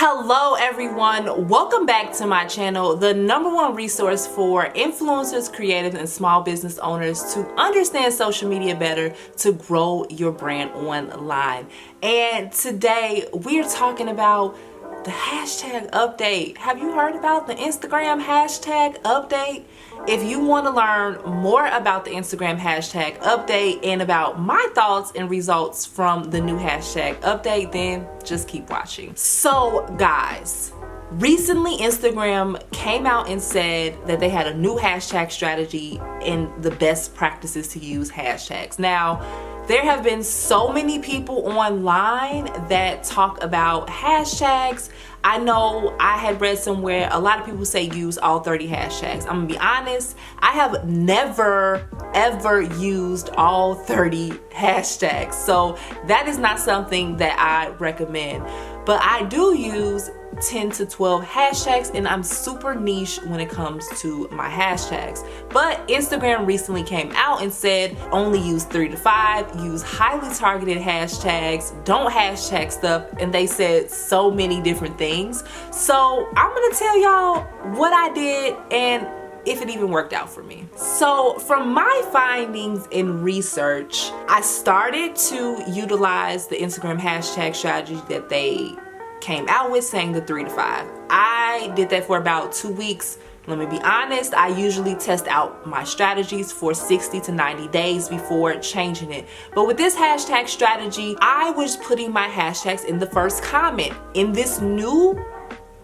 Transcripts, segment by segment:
Hello everyone, welcome back to my channel, the #1 resource for influencers, creatives, and small business owners to understand social media better to grow your brand online. And today we're talking about the hashtag update. Have you heard about the Instagram hashtag update? If you want to learn more about the Instagram hashtag update and about my thoughts and results from the new hashtag update, then just keep watching. So guys, recently Instagram came out and said that they had a new hashtag strategy and the best practices to use hashtags. Now, there have been so many people online that talk about hashtags. I know I had read somewhere a lot of people say use all 30 hashtags. I'm gonna be honest, I have never ever used all 30 hashtags. So that is not something that I recommend. But I do use 10 to 12 hashtags and I'm super niche when it comes to my hashtags. But Instagram recently came out and said only use 3 to 5, use highly targeted hashtags, don't hashtag stuff, and they said so many different things. So I'm gonna tell y'all what I did and if it even worked out for me. So from my findings in research, I started to utilize the Instagram hashtag strategy that they came out with, saying the 3 to 5. I did that for about 2 weeks. Let me be honest, I usually test out my strategies for 60 to 90 days before changing it. But with this hashtag strategy, I was putting my hashtags in the first comment. In this new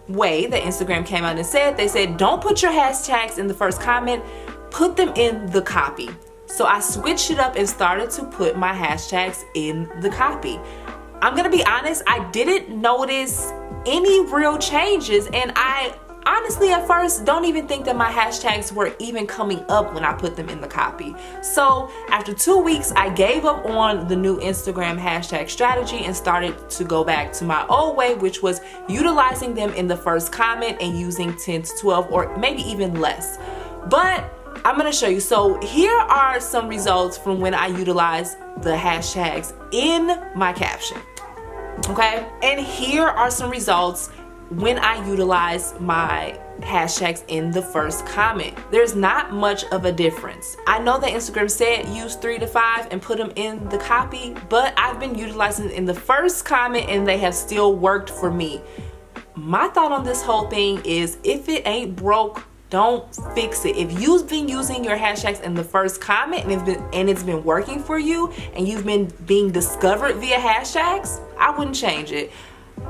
way that Instagram came out and said, they said don't put your hashtags in the first comment, put them in the copy. So I switched it up and started to put my hashtags in the copy. I'm gonna be honest, I didn't notice any real changes, and I honestly at first don't even think that my hashtags were even coming up when I put them in the copy. So after 2 weeks, I gave up on the new Instagram hashtag strategy and started to go back to my old way, which was utilizing them in the first comment and using 10 to 12 or maybe even less. But I'm gonna show you. So here are some results from when I utilize the hashtags in my caption, okay? And here are some results when I utilize my hashtags in the first comment. There's not much of a difference. I know that Instagram said use 3 to 5 and put them in the copy, but I've been utilizing it in the first comment and they have still worked for me. My thought on this whole thing is if it ain't broke, don't fix it. If you've been using your hashtags in the first comment and it's been working for you and you've been being discovered via hashtags, I wouldn't change it.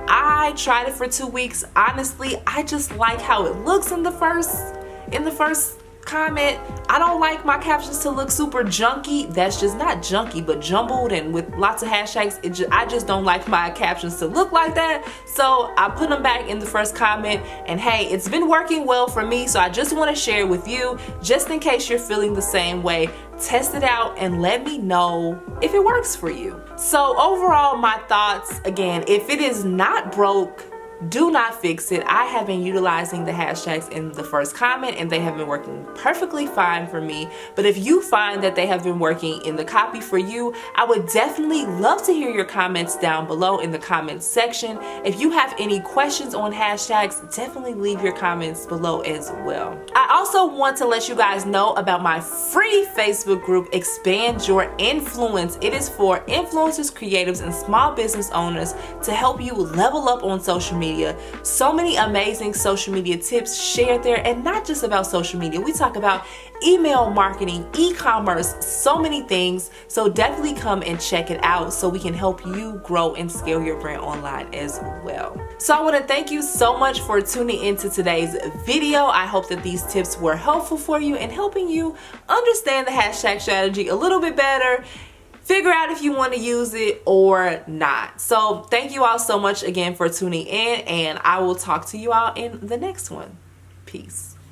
I tried it for 2 weeks. Honestly, I just like how it looks in the first comment. I don't like my captions to look super junky. That's just not junky, but jumbled and with lots of hashtags. I just don't like my captions to look like that. So I put them back in the first comment, and hey, it's been working well for me. So I just want to share it with you, just in case you're feeling the same way. Test it out and let me know if it works for you. So overall, my thoughts, again, if it is not broke, do not fix it. I have been utilizing the hashtags in the first comment and they have been working perfectly fine for me. But if you find that they have been working in the copy for you, I would definitely love to hear your comments down below in the comments section. If you have any questions on hashtags, definitely leave your comments below as well. I also want to let you guys know about my free Facebook group, Expand Your Influence. It is for influencers, creatives, and small business owners to help you level up on social media. So many amazing social media tips shared there, and not just about social media. We talk about email marketing, e-commerce, so many things. So definitely come and check it out so we can help you grow and scale your brand online as well. So I want to thank you so much for tuning into today's video. I hope that these tips were helpful for you and helping you understand the hashtag strategy a little bit better. Figure out if you want to use it or not. So thank you all so much again for tuning in, and I will talk to you all in the next one. Peace.